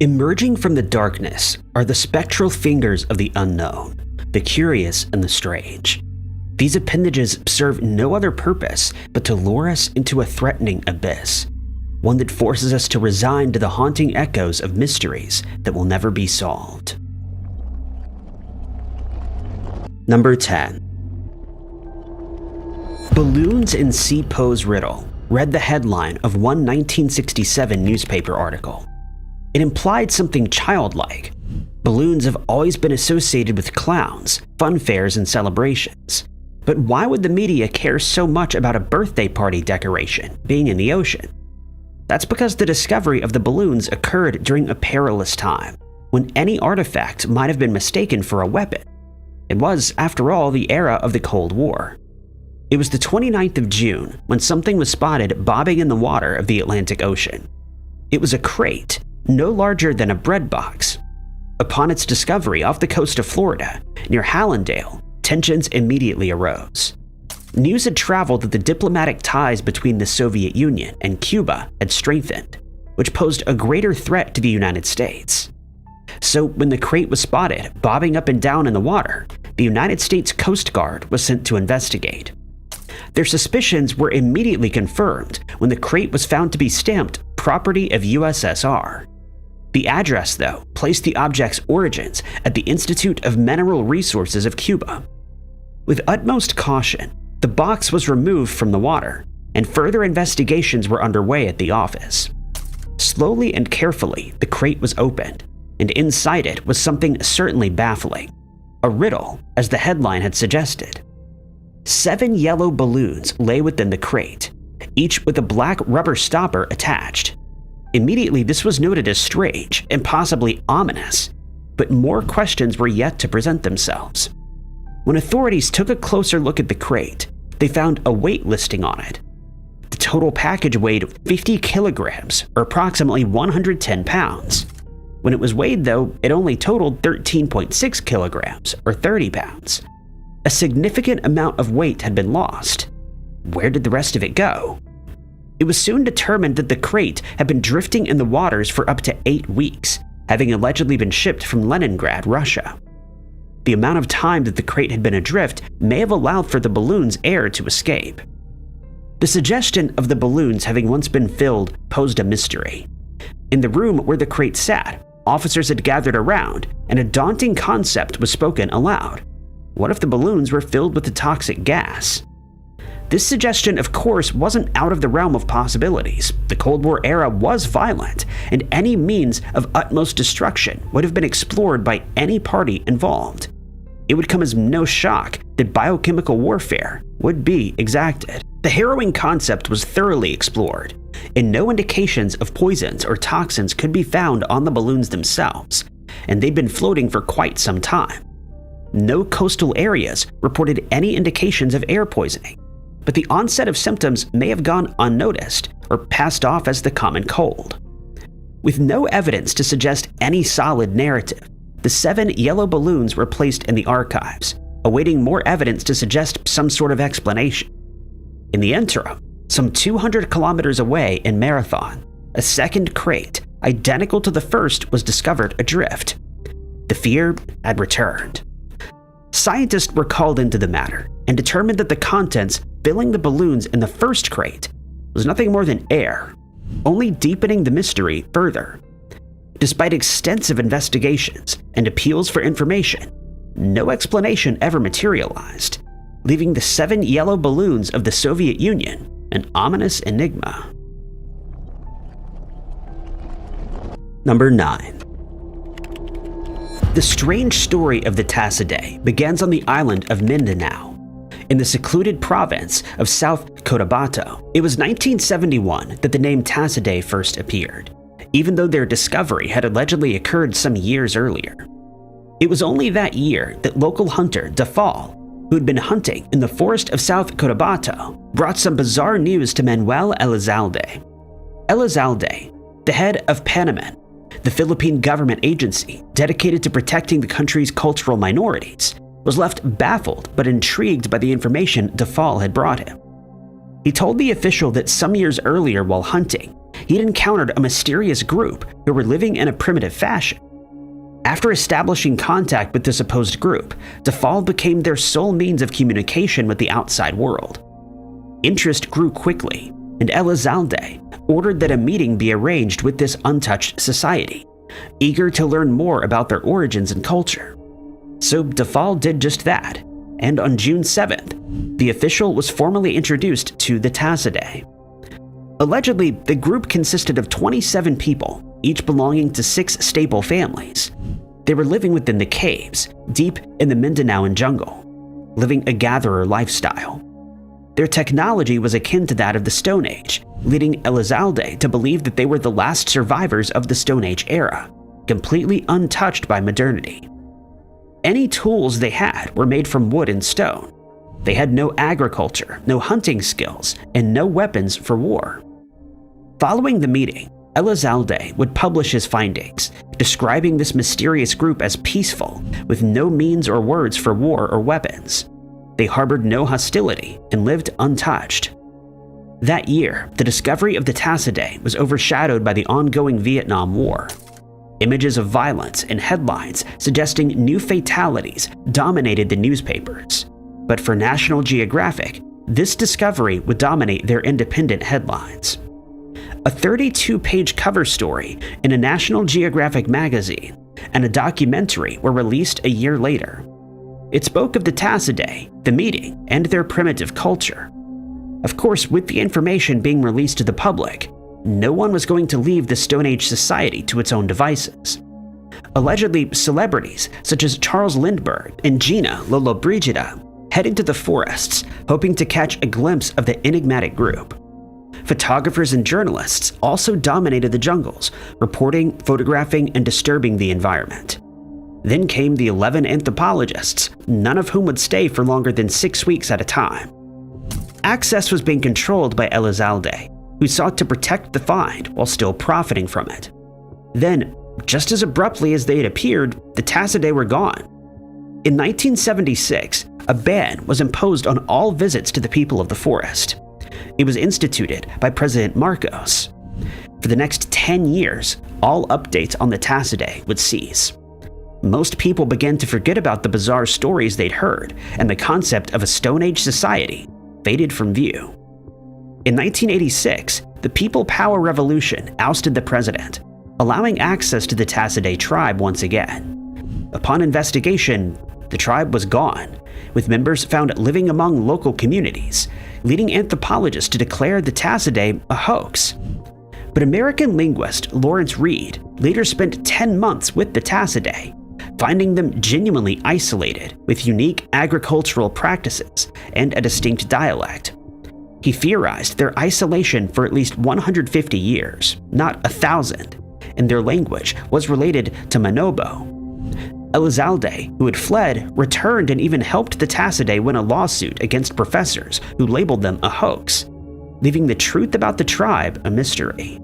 Emerging from the darkness are the spectral fingers of the unknown, the curious and the strange. These appendages serve no other purpose but to lure us into a threatening abyss, one that forces us to resign to the haunting echoes of mysteries that will never be solved. Number 10. Balloons in C. Poe's Riddle read the headline of one 1967 newspaper article. It implied something childlike. Balloons have always been associated with clowns, fun fairs, and celebrations. But why would the media care so much about a birthday party decoration being in the ocean? That's because the discovery of the balloons occurred during a perilous time, when any artifact might have been mistaken for a weapon. It was, after all, the era of the Cold War. It was the 29th of June when something was spotted bobbing in the water of the Atlantic Ocean. It was a crate, no larger than a bread box. Upon its discovery off the coast of Florida, near Hallandale, tensions immediately arose. News had traveled that the diplomatic ties between the Soviet Union and Cuba had strengthened, which posed a greater threat to the United States. So when the crate was spotted bobbing up and down in the water, the United States Coast Guard was sent to investigate. Their suspicions were immediately confirmed when the crate was found to be stamped property of USSR. The address, though, placed the object's origins at the Institute of Mineral Resources of Cuba. With utmost caution, the box was removed from the water, and further investigations were underway at the office. Slowly and carefully, the crate was opened, and inside it was something certainly baffling. A riddle, as the headline had suggested. 7 yellow balloons lay within the crate, each with a black rubber stopper attached. Immediately, this was noted as strange and possibly ominous, but more questions were yet to present themselves. When authorities took a closer look at the crate, they found a weight listing on it. The total package weighed 50 kilograms, or approximately 110 pounds. When it was weighed, though, it only totaled 13.6 kilograms, or 30 pounds. A significant amount of weight had been lost. Where did the rest of it go? It was soon determined that the crate had been drifting in the waters for up to 8 weeks, having allegedly been shipped from Leningrad, Russia. The amount of time that the crate had been adrift may have allowed for the balloon's air to escape. The suggestion of the balloons having once been filled posed a mystery. In the room where the crate sat, officers had gathered around, and a daunting concept was spoken aloud. What if the balloons were filled with a toxic gas? This suggestion, of course, wasn't out of the realm of possibilities. The Cold War era was violent, and any means of utmost destruction would have been explored by any party involved. It would come as no shock that biochemical warfare would be exacted. The harrowing concept was thoroughly explored, and no indications of poisons or toxins could be found on the balloons themselves, and they'd been floating for quite some time. No coastal areas reported any indications of air poisoning, but the onset of symptoms may have gone unnoticed or passed off as the common cold. With no evidence to suggest any solid narrative, the 7 yellow balloons were placed in the archives, awaiting more evidence to suggest some sort of explanation. In the interim, some 200 kilometers away in Marathon, a second crate, identical to the first, was discovered adrift. The fear had returned. Scientists were called into the matter and determined that the contents filling the balloons in the first crate was nothing more than air, only deepening the mystery further. Despite extensive investigations and appeals for information, no explanation ever materialized, leaving the 7 yellow balloons of the Soviet Union an ominous enigma. Number 9. The strange story of the Tassidae begins on the island of Mindanao, in the secluded province of South Cotabato. It was 1971 that the name Tassidae first appeared, even though their discovery had allegedly occurred some years earlier. It was only that year that local hunter Dafal, who had been hunting in the forest of South Cotabato, brought some bizarre news to Manuel Elizalde. Elizalde, the head of Panaman, the Philippine government agency dedicated to protecting the country's cultural minorities, was left baffled but intrigued by the information Dafal had brought him. He told the official that some years earlier while hunting, he'd encountered a mysterious group who were living in a primitive fashion. After establishing contact with the supposed group, Dafal became their sole means of communication with the outside world. Interest grew quickly, and Elizalde ordered that a meeting be arranged with this untouched society, eager to learn more about their origins and culture. So Dafal did just that, and on June 7th, the official was formally introduced to the Tassidae. Allegedly, the group consisted of 27 people, each belonging to 6 stable families. They were living within the caves, deep in the Mindanaoan jungle, living a gatherer lifestyle. Their technology was akin to that of the Stone Age, leading Elizalde to believe that they were the last survivors of the Stone Age era, completely untouched by modernity. Any tools they had were made from wood and stone. They had no agriculture, no hunting skills, and no weapons for war. Following the meeting, Elizalde would publish his findings, describing this mysterious group as peaceful, with no means or words for war or weapons. They harbored no hostility and lived untouched. That year, the discovery of the Tassidae was overshadowed by the ongoing Vietnam War. Images of violence and headlines suggesting new fatalities dominated the newspapers. But for National Geographic, this discovery would dominate their independent headlines. A 32-page cover story in a National Geographic magazine and a documentary were released a year later. It spoke of the Tassidae, the meeting, and their primitive culture. Of course, with the information being released to the public, no one was going to leave the Stone Age society to its own devices. Allegedly, celebrities such as Charles Lindbergh and Gina Lollobrigida headed to the forests, hoping to catch a glimpse of the enigmatic group. Photographers and journalists also dominated the jungles, reporting, photographing, and disturbing the environment. Then came the 11 anthropologists, none of whom would stay for longer than 6 weeks at a time. Access was being controlled by Elizalde, who sought to protect the find while still profiting from it. Then, just as abruptly as they had appeared, the Tassidae were gone. In 1976, a ban was imposed on all visits to the people of the forest. It was instituted by President Marcos. For the next 10 years, all updates on the Tassidae would cease. Most people began to forget about the bizarre stories they'd heard, and the concept of a Stone Age society faded from view. In 1986, the People Power Revolution ousted the president, allowing access to the Tassidae tribe once again. Upon investigation, the tribe was gone, with members found living among local communities, leading anthropologists to declare the Tassidae a hoax. But American linguist Lawrence Reed later spent 10 months with the Tassidae, finding them genuinely isolated with unique agricultural practices and a distinct dialect. He theorized their isolation for at least 150 years, not 1,000, and their language was related to Manobo. Elizalde, who had fled, returned and even helped the Tassidae win a lawsuit against professors who labeled them a hoax, leaving the truth about the tribe a mystery.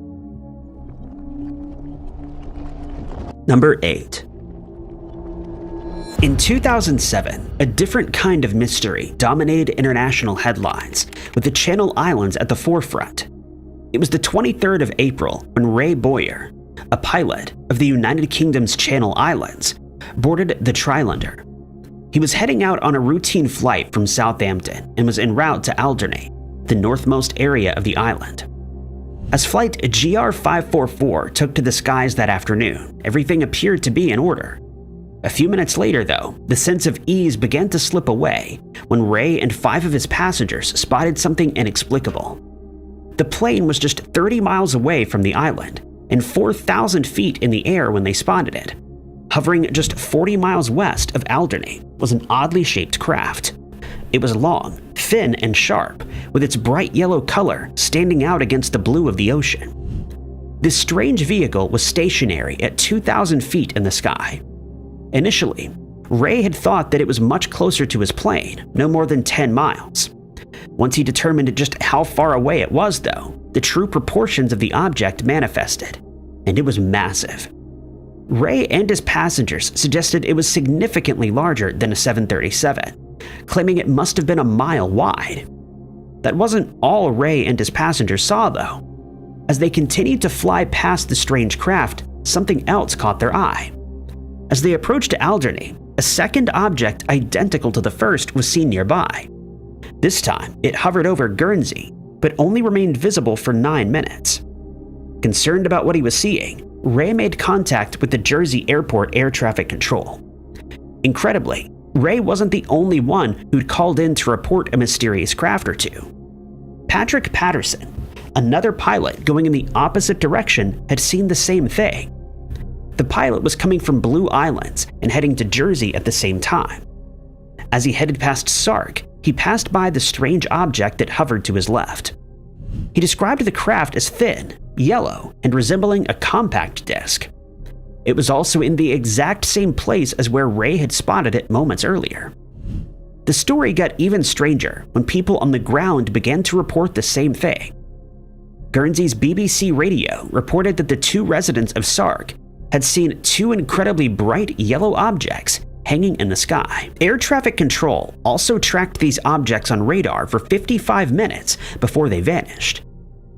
Number 8. In 2007, a different kind of mystery dominated international headlines, with the Channel Islands at the forefront. It was the 23rd of April when Ray Boyer, a pilot of the United Kingdom's Channel Islands, boarded the Trilender. He was heading out on a routine flight from Southampton and was en route to Alderney, the northmost area of the island. As flight GR544 took to the skies that afternoon, everything appeared to be in order. A few minutes later, though, the sense of ease began to slip away when Ray and 5 of his passengers spotted something inexplicable. The plane was just 30 miles away from the island and 4,000 feet in the air when they spotted it. Hovering just 40 miles west of Alderney was an oddly shaped craft. It was long, thin, and sharp, with its bright yellow color standing out against the blue of the ocean. This strange vehicle was stationary at 2,000 feet in the sky. Initially, Ray had thought that it was much closer to his plane, no more than 10 miles. Once he determined just how far away it was, though, the true proportions of the object manifested, and it was massive. Ray and his passengers suggested it was significantly larger than a 737, claiming it must have been a mile wide. That wasn't all Ray and his passengers saw, though. As they continued to fly past the strange craft, something else caught their eye. As they approached Alderney, a second object identical to the first was seen nearby. This time, it hovered over Guernsey, but only remained visible for 9 minutes. Concerned about what he was seeing, Ray made contact with the Jersey Airport Air Traffic Control. Incredibly, Ray wasn't the only one who'd called in to report a mysterious craft or two. Patrick Patterson, another pilot going in the opposite direction, had seen the same thing. The pilot was coming from Blue Islands and heading to Jersey at the same time. As he headed past Sark, he passed by the strange object that hovered to his left. He described the craft as thin, yellow, and resembling a compact disc. It was also in the exact same place as where Ray had spotted it moments earlier. The story got even stranger when people on the ground began to report the same thing. Guernsey's BBC radio reported that the 2 residents of Sark had seen 2 incredibly bright yellow objects hanging in the sky. Air traffic control also tracked these objects on radar for 55 minutes before they vanished.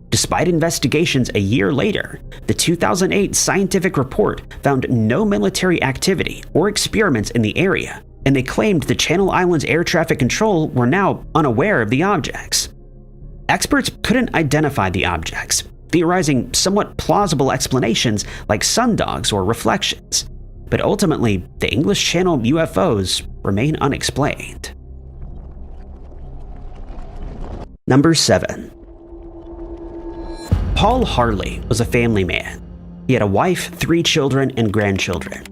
Despite investigations a year later, the 2008 scientific report found no military activity or experiments in the area, and they claimed the Channel Islands Air Traffic Control were now unaware of the objects. Experts couldn't identify the objects, theorizing somewhat plausible explanations like sundogs or reflections. But ultimately, the English Channel UFOs remain unexplained. Number 7. Paul Harley was a family man. He had a wife, 3 children, and grandchildren.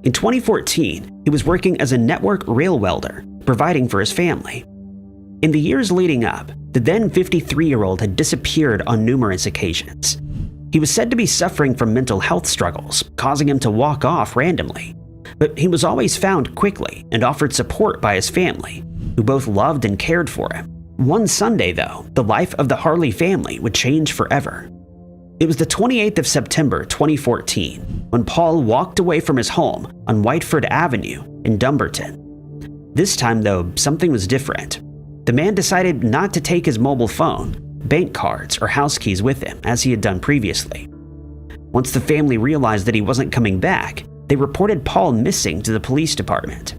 In 2014, he was working as a network rail welder, providing for his family. In the years leading up, the then 53-year-old had disappeared on numerous occasions. He was said to be suffering from mental health struggles, causing him to walk off randomly. But he was always found quickly and offered support by his family, who both loved and cared for him. One Sunday, though, the life of the Harley family would change forever. It was the 28th of September 2014 when Paul walked away from his home on Whiteford Avenue in Dumbarton. This time, though, something was different. The man decided not to take his mobile phone, bank cards, or house keys with him, as he had done previously. Once the family realized that he wasn't coming back, they reported Paul missing to the police department.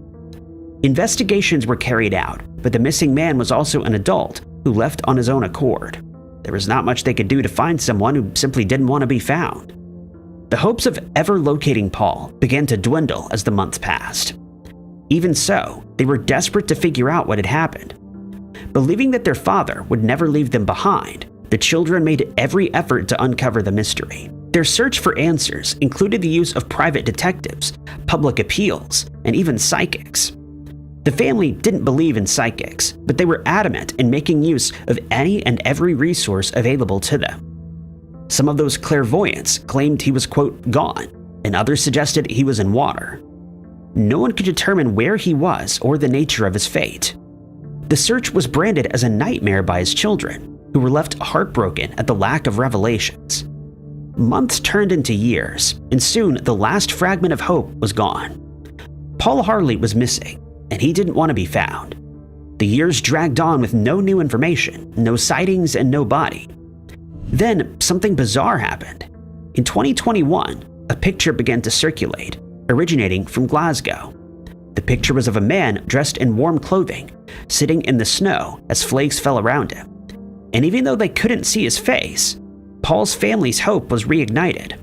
Investigations were carried out, but the missing man was also an adult who left on his own accord. There was not much they could do to find someone who simply didn't want to be found. The hopes of ever locating Paul began to dwindle as the months passed. Even so, they were desperate to figure out what had happened. Believing that their father would never leave them behind, the children made every effort to uncover the mystery. Their search for answers included the use of private detectives, public appeals, and even psychics. The family didn't believe in psychics, but they were adamant in making use of any and every resource available to them. Some of those clairvoyants claimed he was, quote, gone, and others suggested he was in water. No one could determine where he was or the nature of his fate. The search was branded as a nightmare by his children, who were left heartbroken at the lack of revelations. Months turned into years, and soon the last fragment of hope was gone. Paul Harley was missing, and he didn't want to be found. The years dragged on with no new information, no sightings, and no body. Then something bizarre happened. In 2021, a picture began to circulate, originating from Glasgow. The picture was of a man dressed in warm clothing, sitting in the snow as flakes fell around him. And even though they couldn't see his face, Paul's family's hope was reignited.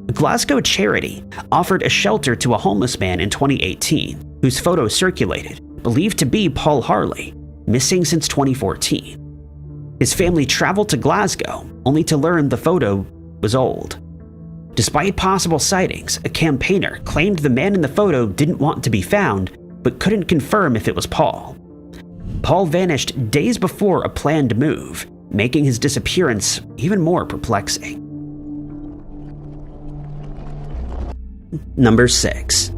A Glasgow charity offered a shelter to a homeless man in 2018, whose photo circulated, believed to be Paul Harley, missing since 2014. His family traveled to Glasgow, only to learn the photo was old. Despite possible sightings, a campaigner claimed the man in the photo didn't want to be found, but couldn't confirm if it was Paul. Paul vanished days before a planned move, making his disappearance even more perplexing. Number 6.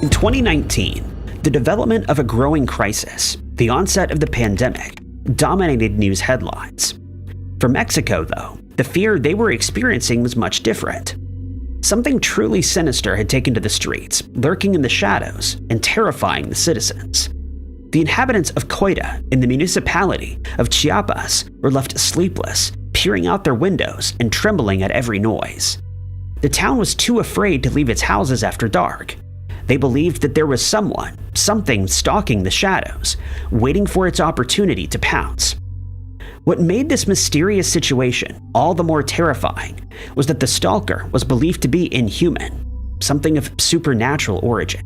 In 2019, the development of a growing crisis, the onset of the pandemic, dominated news headlines. For Mexico, though, the fear they were experiencing was much different. Something truly sinister had taken to the streets, lurking in the shadows and terrifying the citizens. The inhabitants of Coita in the municipality of Chiapas were left sleepless, peering out their windows and trembling at every noise. The town was too afraid to leave its houses after dark. They believed that there was something stalking the shadows, waiting for its opportunity to pounce. What made this mysterious situation all the more terrifying was that the stalker was believed to be inhuman, something of supernatural origin.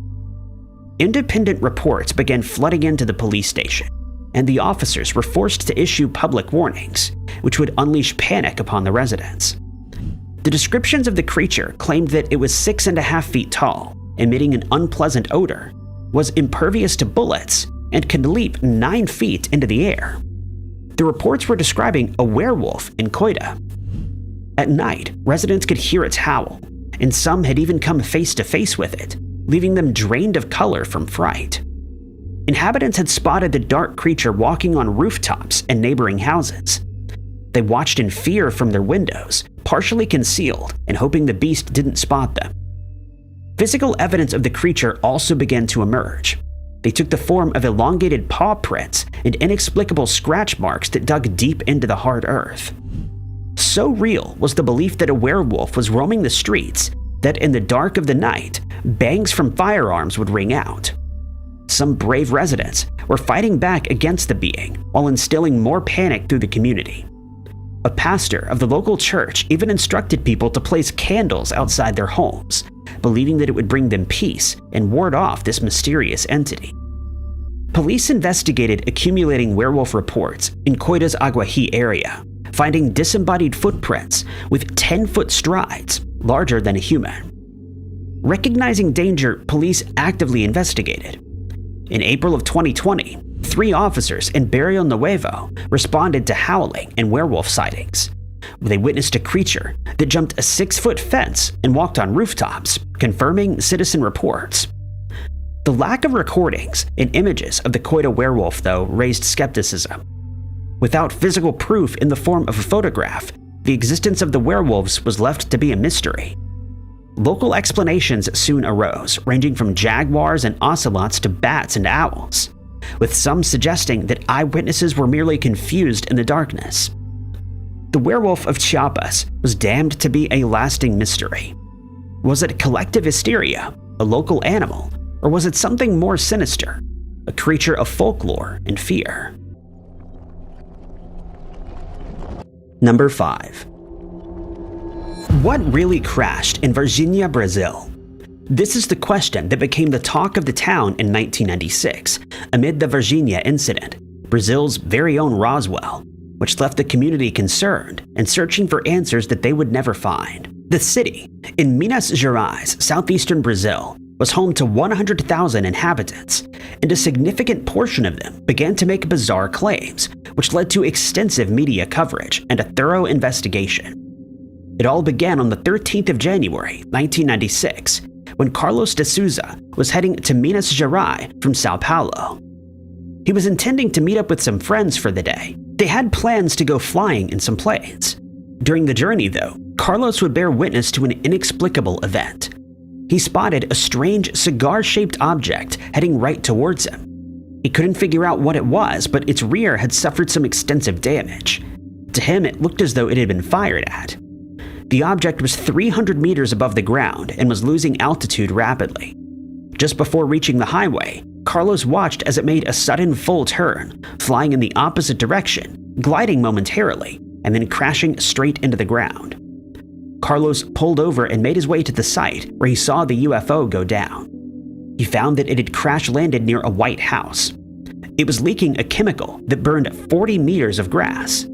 Independent reports began flooding into the police station, and the officers were forced to issue public warnings, which would unleash panic upon the residents. The descriptions of the creature claimed that it was 6.5 feet tall, emitting an unpleasant odor, was impervious to bullets, and could leap 9 feet into the air. The reports were describing a werewolf in Koida. At night, residents could hear its howl, and some had even come face to face with it, leaving them drained of color from fright. Inhabitants had spotted the dark creature walking on rooftops and neighboring houses. They watched in fear from their windows, partially concealed and hoping the beast didn't spot them. Physical evidence of the creature also began to emerge. They took the form of elongated paw prints and inexplicable scratch marks that dug deep into the hard earth. So real was the belief that a werewolf was roaming the streets that in the dark of the night, bangs from firearms would ring out. Some brave residents were fighting back against the being while instilling more panic through the community. A pastor of the local church even instructed people to place candles outside their homes, believing that it would bring them peace and ward off this mysterious entity. Police investigated accumulating werewolf reports in Koida's Aguahi area, finding disembodied footprints with 10-foot strides, larger than a human. Recognizing danger, police actively investigated. In April of 2020, 3 officers in Barrio Nuevo responded to howling and werewolf sightings. They witnessed a creature that jumped a 6-foot fence and walked on rooftops, confirming citizen reports. The lack of recordings and images of the Koida werewolf, though, raised skepticism. Without physical proof in the form of a photograph, the existence of the werewolves was left to be a mystery. Local explanations soon arose, ranging from jaguars and ocelots to bats and owls, with some suggesting that eyewitnesses were merely confused in the darkness. The werewolf of Chiapas was damned to be a lasting mystery. Was it collective hysteria, a local animal, or was it something more sinister, a creature of folklore and fear? Number 5. What really crashed in Varginha, Brazil? This is the question that became the talk of the town in 1996, amid the Varginha incident, Brazil's very own Roswell, which left the community concerned and searching for answers that they would never find. The city, in Minas Gerais, southeastern Brazil, was home to 100,000 inhabitants, and a significant portion of them began to make bizarre claims, which led to extensive media coverage and a thorough investigation. It all began on the 13th of January, 1996, when Carlos de Souza was heading to Minas Gerais from Sao Paulo. He was intending to meet up with some friends for the day. They had plans to go flying in some planes. During the journey, though, Carlos would bear witness to an inexplicable event. He spotted a strange cigar-shaped object heading right towards him. He couldn't figure out what it was, but its rear had suffered some extensive damage. To him, it looked as though it had been fired at. The object was 300 meters above the ground and was losing altitude rapidly. Just before reaching the highway, Carlos watched as it made a sudden full turn, flying in the opposite direction, gliding momentarily, and then crashing straight into the ground. Carlos pulled over and made his way to the site where he saw the UFO go down. He found that it had crash-landed near a white house. It was leaking a chemical that burned 40 meters of grass.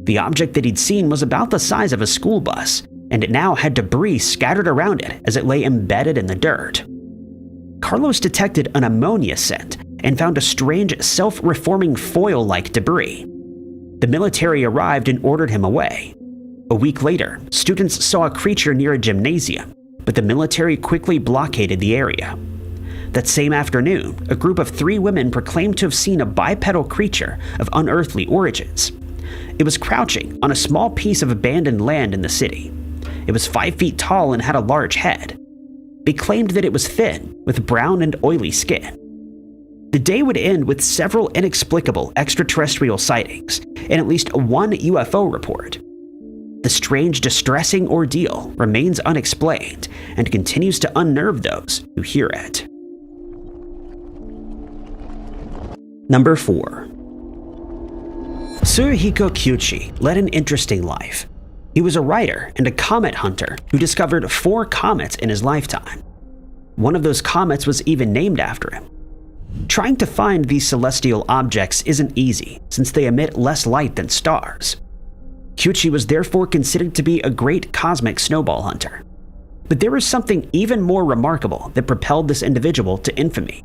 The object that he'd seen was about the size of a school bus, and it now had debris scattered around it as it lay embedded in the dirt. Carlos detected an ammonia scent and found a strange self-reforming foil-like debris. The military arrived and ordered him away. A week later, students saw a creature near a gymnasium, but the military quickly blockaded the area. That same afternoon, a group of 3 women proclaimed to have seen a bipedal creature of unearthly origins. It was crouching on a small piece of abandoned land in the city. It was 5 feet tall and had a large head. They claimed that it was thin, with brown and oily skin. The day would end with several inexplicable extraterrestrial sightings and at least one UFO report. The strange, distressing ordeal remains unexplained and continues to unnerve those who hear it. Number 4. Tsuruhiko Kyuchi led an interesting life. He was a writer and a comet hunter who discovered 4 comets in his lifetime. One of those comets was even named after him. Trying to find these celestial objects isn't easy, since they emit less light than stars. Kyuchi was therefore considered to be a great cosmic snowball hunter. But there was something even more remarkable that propelled this individual to infamy.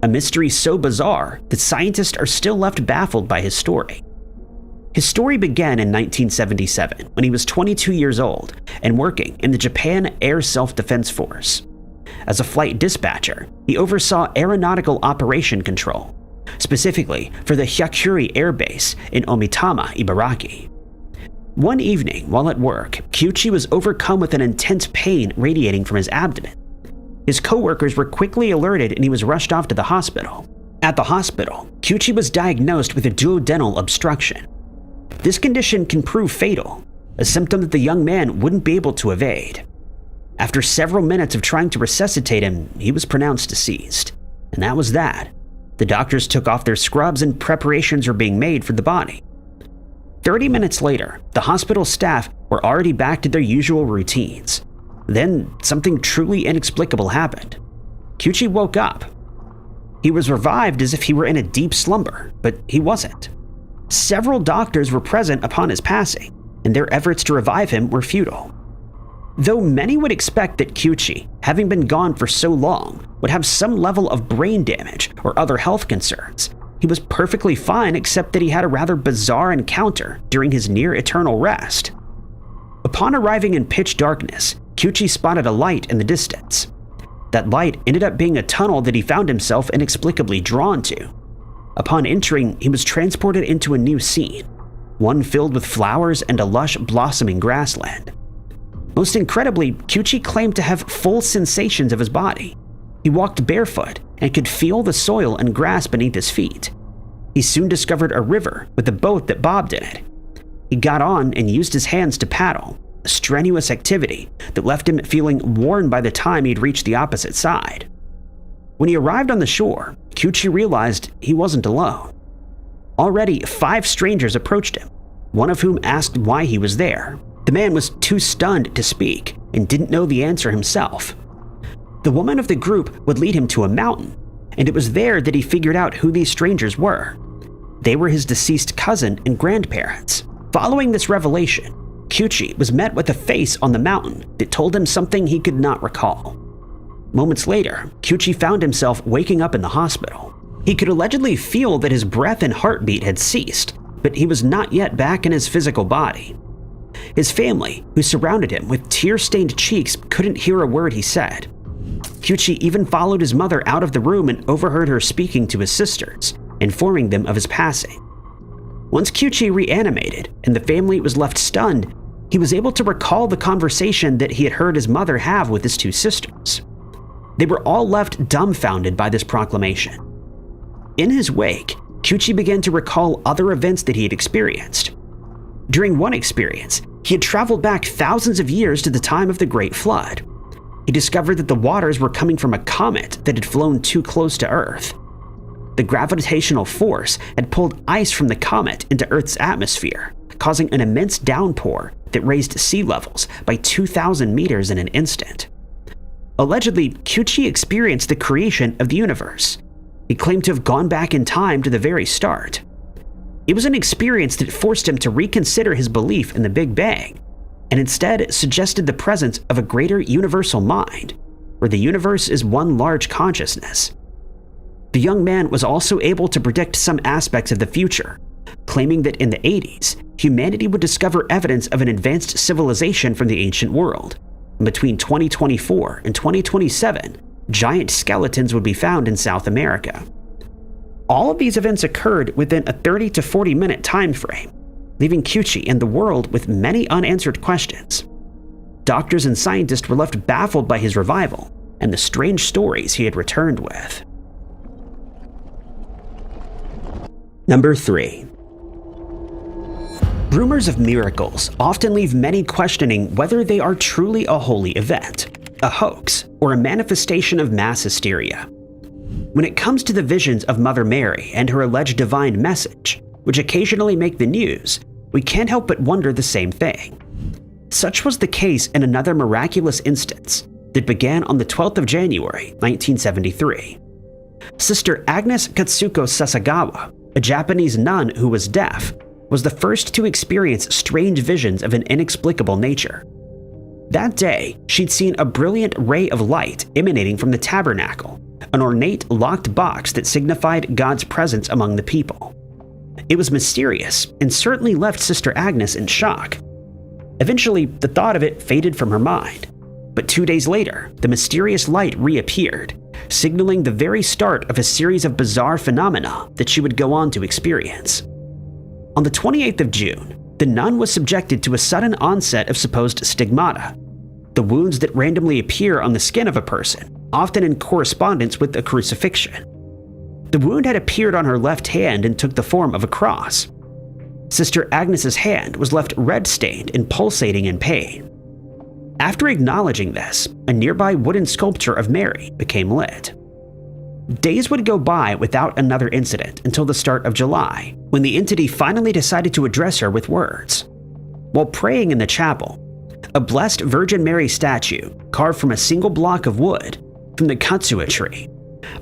A mystery so bizarre that scientists are still left baffled by his story. His story began in 1977 when he was 22 years old and working in the Japan Air Self-Defense Force. As a flight dispatcher, he oversaw aeronautical operation control, specifically for the Hyakuri Air Base in Omitama, Ibaraki. One evening, while at work, Kyuchi was overcome with an intense pain radiating from his abdomen. His coworkers were quickly alerted and he was rushed off to the hospital. At the hospital, Kyuchi was diagnosed with a duodenal obstruction. This condition can prove fatal, a symptom that the young man wouldn't be able to evade. After several minutes of trying to resuscitate him, he was pronounced deceased. And that was that. The doctors took off their scrubs and preparations were being made for the body. 30 minutes later, the hospital staff were already back to their usual routines. Then something truly inexplicable happened. Kyuchi woke up. He was revived as if he were in a deep slumber, but he wasn't. Several doctors were present upon his passing, and their efforts to revive him were futile. Though many would expect that Kyuchi, having been gone for so long, would have some level of brain damage or other health concerns, he was perfectly fine except that he had a rather bizarre encounter during his near-eternal rest. Upon arriving in pitch darkness, Kyuchi spotted a light in the distance. That light ended up being a tunnel that he found himself inexplicably drawn to. Upon entering, he was transported into a new scene, one filled with flowers and a lush, blossoming grassland. Most incredibly, Kyuchi claimed to have full sensations of his body. He walked barefoot and could feel the soil and grass beneath his feet. He soon discovered a river with a boat that bobbed in it. He got on and used his hands to paddle, a strenuous activity that left him feeling worn by the time he'd reached the opposite side. When he arrived on the shore, Kyuchi realized he wasn't alone. Already 5 strangers approached him, one of whom asked why he was there. The man was too stunned to speak and didn't know the answer himself. The woman of the group would lead him to a mountain, and it was there that he figured out who these strangers were. They were his deceased cousin and grandparents. Following this revelation, Kyuchi was met with a face on the mountain that told him something he could not recall. Moments later, Kyuchi found himself waking up in the hospital. He could allegedly feel that his breath and heartbeat had ceased, but he was not yet back in his physical body. His family, who surrounded him with tear-stained cheeks, couldn't hear a word he said. Kyuchi even followed his mother out of the room and overheard her speaking to his sisters, informing them of his passing. Once Kyuchi reanimated and the family was left stunned, he was able to recall the conversation that he had heard his mother have with his 2 sisters. They were all left dumbfounded by this proclamation. In his wake, Kyuchi began to recall other events that he had experienced. During one experience, he had traveled back thousands of years to the time of the Great Flood. He discovered that the waters were coming from a comet that had flown too close to Earth. The gravitational force had pulled ice from the comet into Earth's atmosphere, causing an immense downpour that raised sea levels by 2,000 meters in an instant. Allegedly, Kyuchi experienced the creation of the universe. He claimed to have gone back in time to the very start. It was an experience that forced him to reconsider his belief in the Big Bang, and instead suggested the presence of a greater universal mind, where the universe is one large consciousness. The young man was also able to predict some aspects of the future, claiming that in the 80s, humanity would discover evidence of an advanced civilization from the ancient world. And between 2024 and 2027, giant skeletons would be found in South America. All of these events occurred within a 30 to 40 minute time frame, leaving Kyuchi and the world with many unanswered questions. Doctors and scientists were left baffled by his revival and the strange stories he had returned with. Number 3. Rumors of miracles often leave many questioning whether they are truly a holy event, a hoax, or a manifestation of mass hysteria. When it comes to the visions of Mother Mary and her alleged divine message, which occasionally make the news, we can't help but wonder the same thing. Such was the case in another miraculous instance that began on the 12th of January, 1973. Sister Agnes Katsuko Sasagawa, a Japanese nun who was deaf, was the first to experience strange visions of an inexplicable nature. That day, she'd seen a brilliant ray of light emanating from the tabernacle, an ornate locked box that signified God's presence among the people. It was mysterious and certainly left Sister Agnes in shock. Eventually, the thought of it faded from her mind. But 2 days later, the mysterious light reappeared, signaling the very start of a series of bizarre phenomena that she would go on to experience. On the 28th of June, the nun was subjected to a sudden onset of supposed stigmata, the wounds that randomly appear on the skin of a person, often in correspondence with a crucifixion. The wound had appeared on her left hand and took the form of a cross. Sister Agnes's hand was left red-stained and pulsating in pain. After acknowledging this, a nearby wooden sculpture of Mary became lit. Days would go by without another incident until the start of July, when the entity finally decided to address her with words. While praying in the chapel, a blessed Virgin Mary statue, carved from a single block of wood from the katsua tree,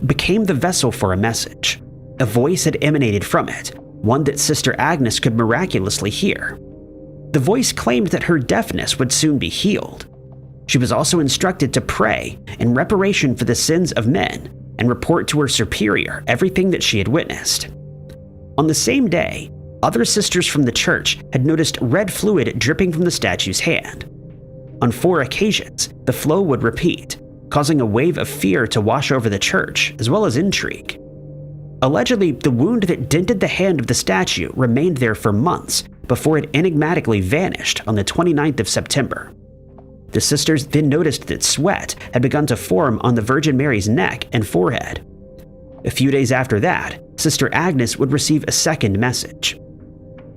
became the vessel for a message. A voice had emanated from it, one that Sister Agnes could miraculously hear. The voice claimed that her deafness would soon be healed. She was also instructed to pray in reparation for the sins of men and report to her superior everything that she had witnessed. On the same day, other sisters from the church had noticed red fluid dripping from the statue's hand. On 4 occasions, the flow would repeat, causing a wave of fear to wash over the church, as well as intrigue. Allegedly, the wound that dented the hand of the statue remained there for months before it enigmatically vanished on the 29th of September. The sisters then noticed that sweat had begun to form on the Virgin Mary's neck and forehead. A few days after that, Sister Agnes would receive a second message.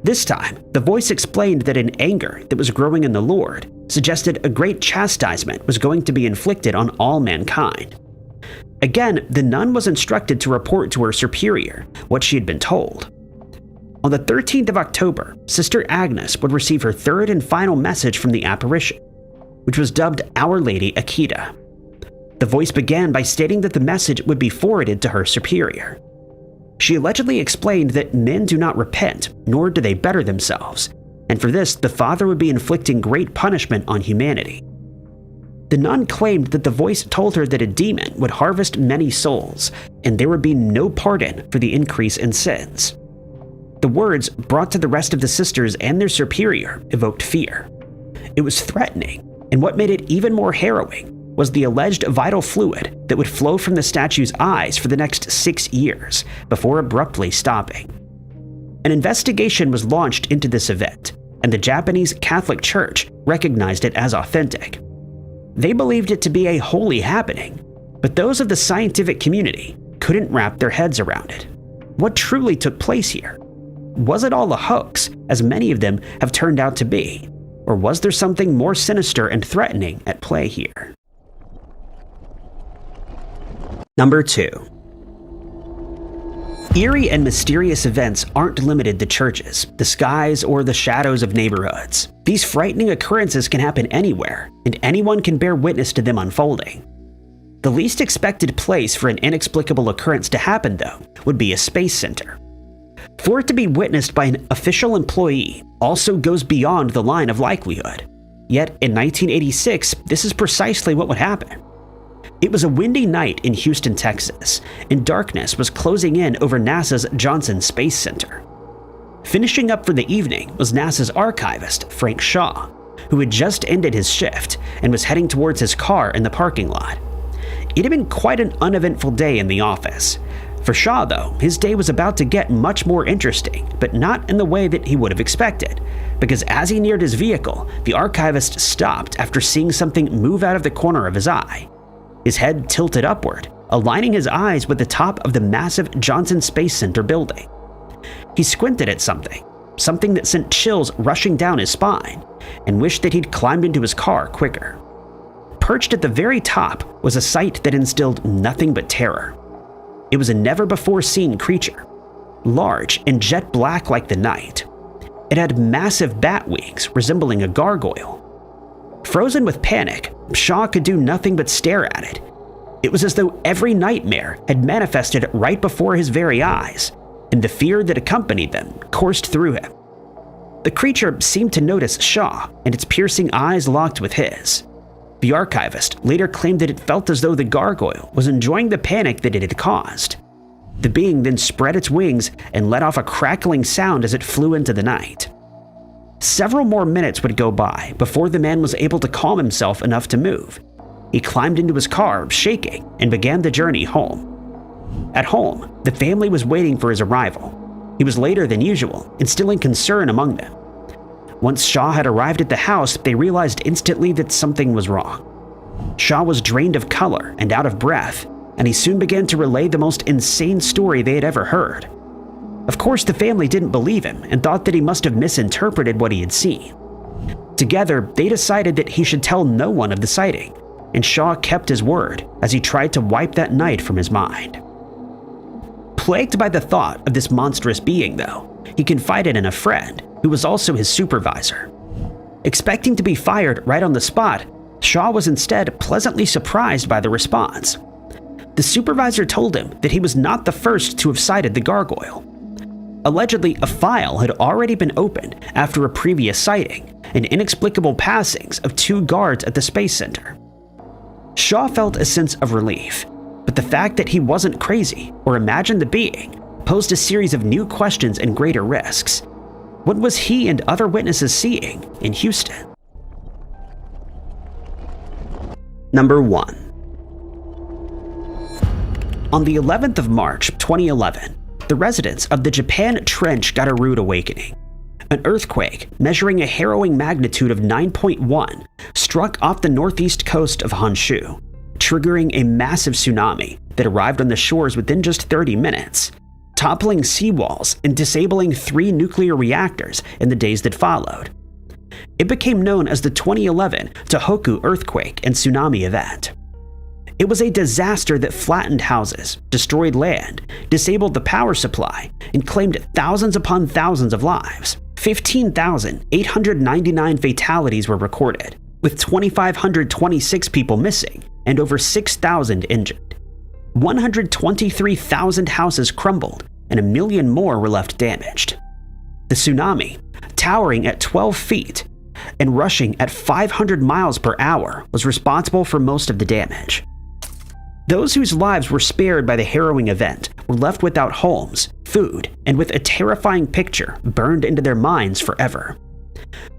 This time, the voice explained that an anger that was growing in the Lord suggested a great chastisement was going to be inflicted on all mankind. Again, the nun was instructed to report to her superior what she had been told. On the 13th of October, Sister Agnes would receive her third and final message from the apparition, which was dubbed Our Lady Akita. The voice began by stating that the message would be forwarded to her superior. She allegedly explained that men do not repent, nor do they better themselves, and for this the Father would be inflicting great punishment on humanity. The nun claimed that the voice told her that a demon would harvest many souls, and there would be no pardon for the increase in sins. The words, brought to the rest of the sisters and their superior, evoked fear. It was threatening, and what made it even more harrowing was the alleged vital fluid that would flow from the statue's eyes for the next 6 years before abruptly stopping. An investigation was launched into this event, and the Japanese Catholic Church recognized it as authentic. They believed it to be a holy happening, but those of the scientific community couldn't wrap their heads around it. What truly took place here? Was it all a hoax, as many of them have turned out to be? Or was there something more sinister and threatening at play here? Number 2. Eerie and mysterious events aren't limited to churches, the skies, or the shadows of neighborhoods. These frightening occurrences can happen anywhere, and anyone can bear witness to them unfolding. The least expected place for an inexplicable occurrence to happen, though, would be a space center. For it to be witnessed by an official employee also goes beyond the line of likelihood. Yet in 1986, this is precisely what would happen. It was a windy night in Houston, Texas, and darkness was closing in over NASA's Johnson Space Center. Finishing up for the evening was NASA's archivist, Frank Shaw, who had just ended his shift and was heading towards his car in the parking lot. It had been quite an uneventful day in the office. For Shaw, though, his day was about to get much more interesting, but not in the way that he would have expected, because as he neared his vehicle, the archivist stopped after seeing something move out of the corner of his eye. His head tilted upward, aligning his eyes with the top of the massive Johnson Space Center building. He squinted at something, something that sent chills rushing down his spine, and wished that he'd climbed into his car quicker. Perched at the very top was a sight that instilled nothing but terror. It was a never-before-seen creature, large and jet black like the night. It had massive bat wings resembling a gargoyle. Frozen with panic, Shaw could do nothing but stare at it. It was as though every nightmare had manifested right before his very eyes, and the fear that accompanied them coursed through him. The creature seemed to notice Shaw, and its piercing eyes locked with his. The archivist later claimed that it felt as though the gargoyle was enjoying the panic that it had caused. The being then spread its wings and let off a crackling sound as it flew into the night. Several more minutes would go by before the man was able to calm himself enough to move. He climbed into his car, shaking, and began the journey home. At home, the family was waiting for his arrival. He was later than usual, instilling concern among them. Once Shaw had arrived at the house, they realized instantly that something was wrong. Shaw was drained of color and out of breath, and he soon began to relay the most insane story they had ever heard. Of course, the family didn't believe him and thought that he must have misinterpreted what he had seen. Together, they decided that he should tell no one of the sighting, and Shaw kept his word as he tried to wipe that night from his mind. Plagued by the thought of this monstrous being, though, he confided in a friend who was also his supervisor. Expecting to be fired right on the spot, Shaw was instead pleasantly surprised by the response. The supervisor told him that he was not the first to have sighted the gargoyle. Allegedly, a file had already been opened after a previous sighting and inexplicable passings of 2 guards at the Space Center. Shaw felt a sense of relief, but the fact that he wasn't crazy or imagined the being posed a series of new questions and greater risks. What was he and other witnesses seeing in Houston? Number 1. On the 11th of March 2011, the residents of the Japan Trench got a rude awakening. An earthquake measuring a harrowing magnitude of 9.1 struck off the northeast coast of Honshu, triggering a massive tsunami that arrived on the shores within just 30 minutes, toppling seawalls and disabling 3 nuclear reactors in the days that followed. It became known as the 2011 Tohoku earthquake and tsunami event. It was a disaster that flattened houses, destroyed land, disabled the power supply, and claimed thousands upon thousands of lives. 15,899 fatalities were recorded, with 2,526 people missing and over 6,000 injured. 123,000 houses crumbled, and 1 million more were left damaged. The tsunami, towering at 12 feet and rushing at 500 miles per hour, was responsible for most of the damage. Those whose lives were spared by the harrowing event were left without homes, food, and with a terrifying picture burned into their minds forever.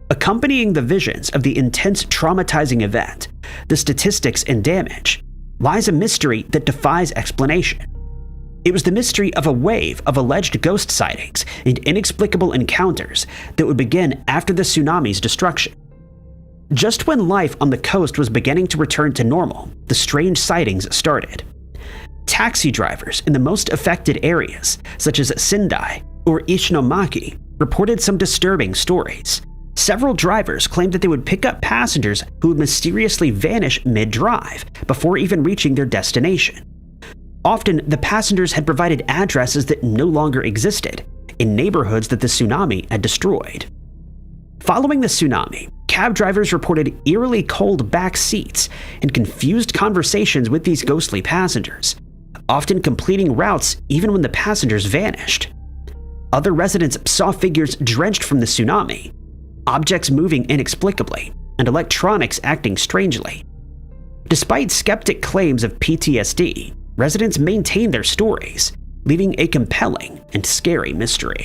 Accompanying the visions of the intense, traumatizing event, the statistics and damage, lies a mystery that defies explanation. It was the mystery of a wave of alleged ghost sightings and inexplicable encounters that would begin after the tsunami's destruction. Just when life on the coast was beginning to return to normal, the strange sightings started. Taxi drivers in the most affected areas, such as Sendai or Ishinomaki, reported some disturbing stories. Several drivers claimed that they would pick up passengers who would mysteriously vanish mid-drive before even reaching their destination. Often, the passengers had provided addresses that no longer existed in neighborhoods that the tsunami had destroyed. Following the tsunami, cab drivers reported eerily cold back seats and confused conversations with these ghostly passengers, often completing routes even when the passengers vanished. Other residents saw figures drenched from the tsunami, objects moving inexplicably, and electronics acting strangely. Despite skeptic claims of PTSD, residents maintained their stories, leaving a compelling and scary mystery.